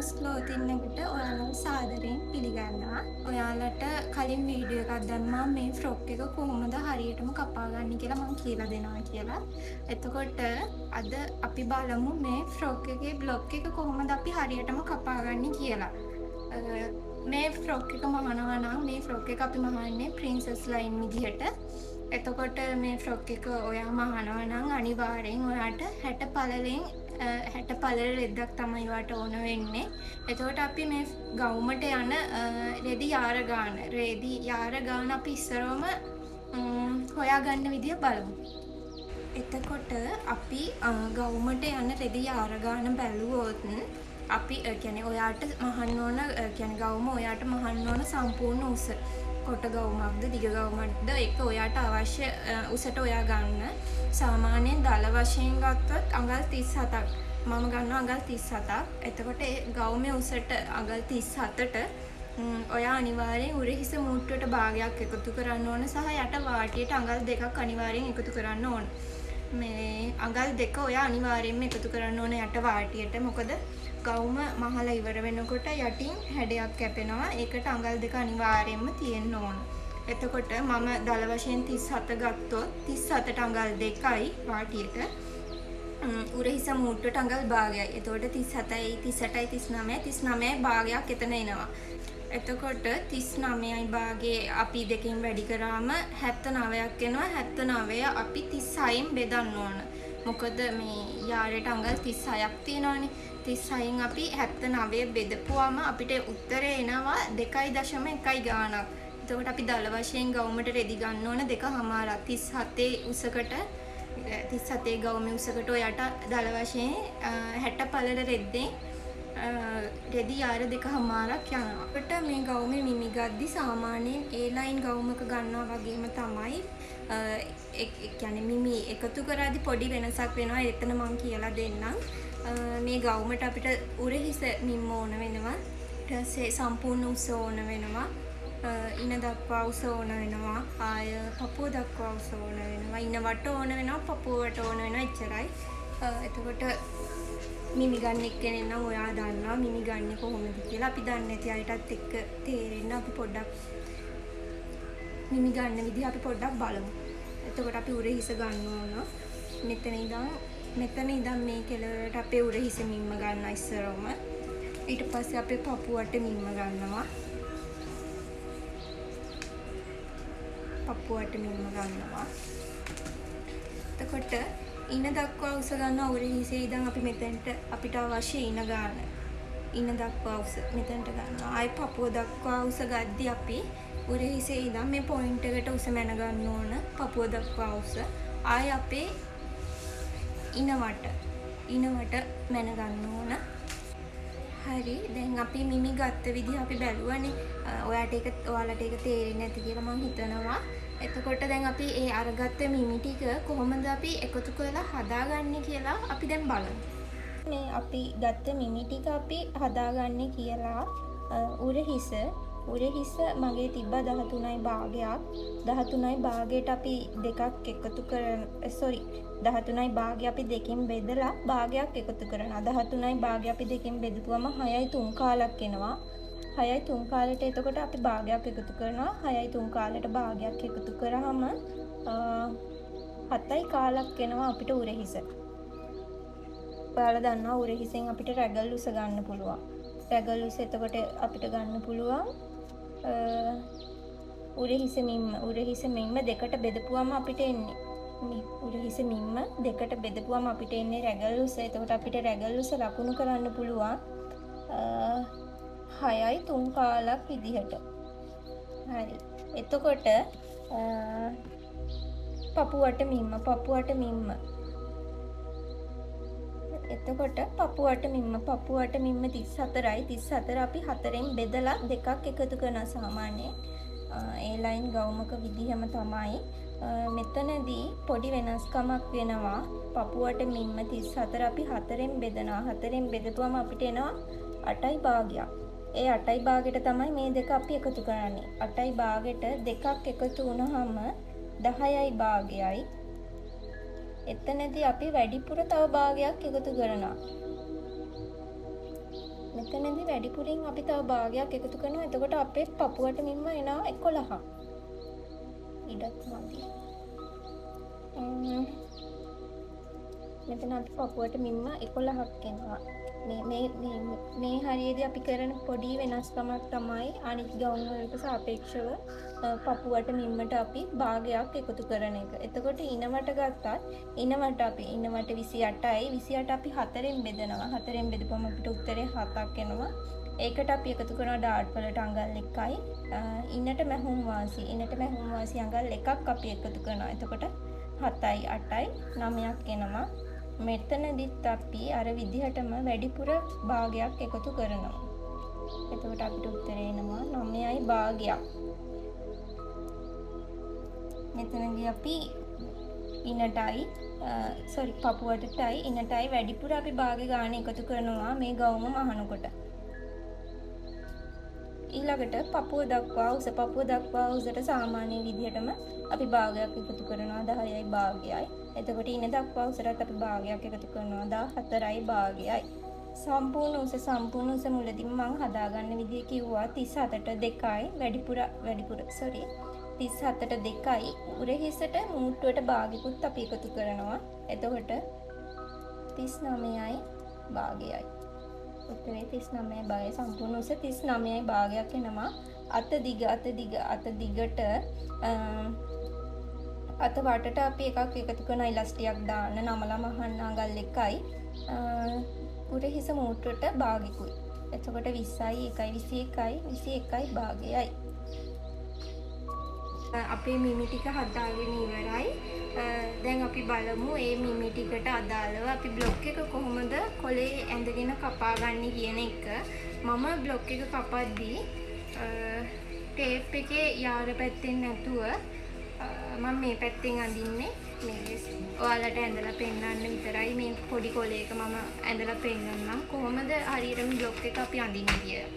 Venus Clothing එකට ඔයාලව සාදරයෙන් පිළිගන්නවා. ඔයාලට කලින් වීඩියෝ එකක් දැම්මා මේ ෆ්‍රොක් එක කොහොමද හරියටම කපා ගන්න කියලා මම කියලා දෙනවා කියලා. එතකොට අද අපි බලමු මේ ෆ්‍රොක් එකේ බ්ලොක් එක කොහොමද අපි හරියටම කපා ගන්න කියලා. මේ ෆ්‍රොක් එක මහනවා නම් මේ ෆ්‍රොක් එක අපි මහන්නේ ප්‍රින්සස් ලයින් විදිහට. එතකොට මේ ෆ්‍රොක් එක ඔයා මහනවා නම් අනිවාර්යෙන් ඔයාට 60 පළලෙන් 60 පළල රෙද්දක් තමයි වට ඕන වෙන්නේ. එතකොට අපි මේ ගවුමට යන රෙදි යාර ගාන අපි ඉස්සරවම හොයාගන්න විදිය බලමු. එතකොට අපි ගවුමට යන රෙදි යාර ගාන බැලුවොත් අපි කියන්නේ ඔයාට මහන්න ඕන කියන්නේ ගවුම ඔයාට මහන්න ඕන සම්පූර්ණ උස කොට ගවුමක්ද දිග ගවුමක්ද ඒක ඔයාට අවශ්‍ය උසට ඔයා ගන්න. සාමාන්‍යයෙන් දල වශයෙන් ගත්තොත් අඟල් 37ක් මම ගන්නවා අඟල් 37ක්. එතකොට ඒ ගවුමේ උසට අඟල් 37ට ඔයා අනිවාර්යෙන් උරහිස මුට්ටුවට භාගයක් එකතු කරන්න ඕන සහ යට වාටියට අඟල් 2ක් අනිවාර්යෙන් එකතු කරන්න ඕන. මේ අඟල් 2 ඔයා අනිවාර්යෙන්ම එකතු කරන්න ඕන යට වාටියට. මොකද ගවුම මහලා ඉවර වෙනකොට යටින් හැඩයක් කැපෙනවා. ඒකට අඟල් 2 අනිවාර්යෙන්ම තියෙන්න ඕන. එතකොට මම දල වශයෙන් 37 ගත්තොත් 37ට අඟල් 2යි වාටියට උරහිස මුට්ටුවට අඟල් භාගයයි. එතකොට 37යි 38යි 39යි භාගයක් එතන එනවා. එතකොට 39යි භාගයේ අපි දෙකෙන් වැඩි කරාම 79ක් එනවා. 79 අපි 36න් බෙදන්න ඕන. මොකද මේ යාරයට අඟල් 36ක් තියෙනවානේ. 36න් අපි 79 බෙදපුවාම අපිට උත්තරේ එනවා 2.1 ගාණක්. එතකොට අපි දල වශයෙන් ගවුමට රෙදි ගන්න ඕන 2.5 37 උසකට 37 ගවුමේ උසකට ඔයාට දල වශයෙන් 60 පළල රෙද්දෙන් රෙදි යාර 2.5ක් යනවා. අපිට මේ ගවුමේ මිමි ගද්දි සාමාන්‍යයෙන් A line ගවුමක ගන්නවා වගේම තමයි කියන්නේ මිමි එකතු කරද්දි පොඩි වෙනසක් වෙනවා. එතන මම කියලා දෙන්නම්. මේ ගවුමට අපිට උරහිස මිම්ම ඕන වෙනවා. ඊට පස්සේ සම්පූර්ණ උස ඕන වෙනවා. ඉන දක්වා උස ඕන වෙනවා. ආය පපුව දක්වා උස ඕන වෙනවා. ඉන වට ඕන වෙනවා. පපුව වට ඕන වෙනවා. එච්චරයි. එතකොට මිමි ගන්න එක්කෙනෙක් නම් ඔයා දන්නවා මිමි ගන්න කොහොමද කියලා. අපි දන්නේ නැති අයටත් එක්ක තේරෙන්න අපි පොඩ්ඩක් මිමි ගන්න විදිහ අපි පොඩ්ඩක් බලමු. එතකොට අපි උරහිස ගන්න ඕන. මෙතන ඉඳන් මේ කෙළවරට අපේ උරහිස මිම්ම ගන්න ඉස්සරවම. ඊට පස්සේ අපේ පපුවට මිම්ම ගන්නවා. එතකොට ඉන දක්වා උස ගන්න උරහිසේ ඉඳන් අපි මෙතෙන්ට අපිට අවශ්‍ය ඉන ගන්න. ඉන දක්වා උස මෙතෙන්ට ගන්නවා. ආයි පපුව දක්වා උස ගද්දි අපි උරහිසේ ඉඳන් මේ පොයින්ට් එකට උස මැන ගන්න ඕන. පපුව දක්වා උස. ආයි අපේ ඉනවට මැන ගන්න ඕන. හරි. දැන් අපි මිමි ගත්ත විදිහ අපි බැලුවානේ. ඔයාලට ඒක තේරෙන්නේ නැති කියලා මම හිතනවා. එතකොට දැන් අපි ඒ අරගත්ත මිමි ටික කොහොමද අපි එකතු කරලා හදාගන්නේ කියලා අපි දැන් බලමු. මේ අපි ගත්ත මිමි ටික අපි හදාගන්නේ කියලා උරහිස මගේ තිබ්බා 13යි භාගයක්. 13යි භාගයට අපි දෙකක් එකතු කරන 13යි භාගය අපි දෙකෙන් බෙදලා භාගයක් එකතු කරනවා. 13යි භාගය අපි දෙකෙන් බෙදපුවම 6යි 3 කාලක් එනවා. 6යි 3 කාලෙට එතකොට අපි භාගයක් එකතු කරනවා. 6යි 3 කාලෙට භාගයක් එකතු කරාම 7යි කාලක් එනවා අපිට උරහිස. ඔයාලා දන්නවා උරහිසෙන් අපිට රැගල් උස ගන්න පුළුවන්. රැගල් උස එතකොට අපිට ගන්න පුළුවන් උරහිස මිම්ම දෙකට බෙදපුවම අපිට එන්නේ. උරහිස මිම්ම දෙකට බෙදපුවම අපිට එන්නේ රැගල් උස. එතකොට අපිට රැගල් උස ලකුණු කරන්න පුළුවන් 6යි 3 කාලක් විදිහට. හරි. එතකොට පපුවට මිම්ම. එතකොට පපුවට මිම්ම 34යි. 34 අපි 4ෙන් බෙදලා දෙකක් එකතු කරනවා සාමාන්‍යයෙන්. ඒ ලයින් ගවුමක විදිහම තමයි. මෙතනදී පොඩි වෙනස්කමක් වෙනවා. පපුවට මිම්ම 34 අපි 4ෙන් බෙදනවා. 4ෙන් බෙදපුවම අපිට එනවා 8යි භාගයක්. ඒ 8යි භාගයට තමයි මේ දෙක අපි එකතු කරන්නේ. 8යි භාගයට දෙකක් එකතු වුණාම 10යි භාගයයි. එතනදී අපි වැඩිපුර තව භාගයක් එකතු කරනවා. මෙතනදී වැඩිපුරින් අපි තව භාගයක් එකතු කරනවා. එතකොට අපේ පපුවට මින්ම එනවා 11ක්. ඉඩක් මදි. මෙතන අපි පපුවට මින්ම 11ක් එනවා. මේ හරියේදී අපි කරන පොඩි වෙනස්කමක් තමයි අනිත් ගවුම් වලට සාපේක්ෂව පපුවට මින්මට අපි භාගයක් එකතු කරන එක. එතකොට ඉනවට ගත්තත් ඉනවට අපි ඉනවට 28යි 28 අපි 4ෙන් බෙදනවා. 4ෙන් බෙදපුවම අපිට උත්තරේ 7ක් එනවා. ඒකට අපි එකතු කරනවා ඩාට් වලට අඟල් 1යි. ඉනට මැහුම් වාසි අඟල් 1ක් අපි එකතු කරනවා. එතකොට 7යි 8යි 9ක් එනවා. මෙතනදිත් අපි අර විදිහටම වැඩිපුර භාගයක් එකතු කරනවා. එතකොට අපිට උත්තරේ එනවා 9යි භාගයක්. මෙතනදී අපි පපුවටටයි ඉනටයි වැඩිපුර අපි භාග ගාන එකතු කරනවා මේ ගවුම මහනකොට. ඊළඟට පපුව දක්වා උසට සාමාන්‍ය විදිහටම අපි භාගයක් එකතු කරනවා 10යි භාගයයි. එතකොට ඉන දක්වා උසටත් අපි භාගයක් එකතු කරනවා 14යි භාගයයි. සම්පූර්ණ උස මුලදීම මම හදාගන්න විදිය කිව්වා 37ට 2යි වැඩිපුර 37ට 2යි උරහිසට මූට්ටුවට භාගිකුත් අපි එකතු කරනවා. එතකොට 39යි භාගයයි. උත්තරේ 39යි භාගය. සම්පූර්ණ උස 39යි භාගයක් එනවා. අත දිගට අත වටට අපි එකක් එකතු කරන ඉලස්ටියක් දාන්න නමලා මහන්න අඟල් 1යි. උරහිස මූට්ටුවට භාගිකුයි. එතකොට 20යි 21යි භාගයයි. අපේ මිමි ටික හදාගෙන ඉවරයි. දැන් අපි බලමු මේ මිමි ටිකට අදාළව අපි බ්ලොක් එක කොහොමද කොලේ ඇඳගෙන කපා ගන්න කියන එක. මම බ්ලොක් එක කපද්දී ටේප් එකේ යාර පැත්තෙන් නැතුව මම මේ පැත්තෙන් අඳින්නේ. මේ ඔයාලට ඇඳලා පෙන්නන්න විතරයි. මේ පොඩි කොලයක මම ඇඳලා පෙන්නන්නම් කොහොමද හරියටම බ්ලොක් එක අපි අඳින්නේ කියලා.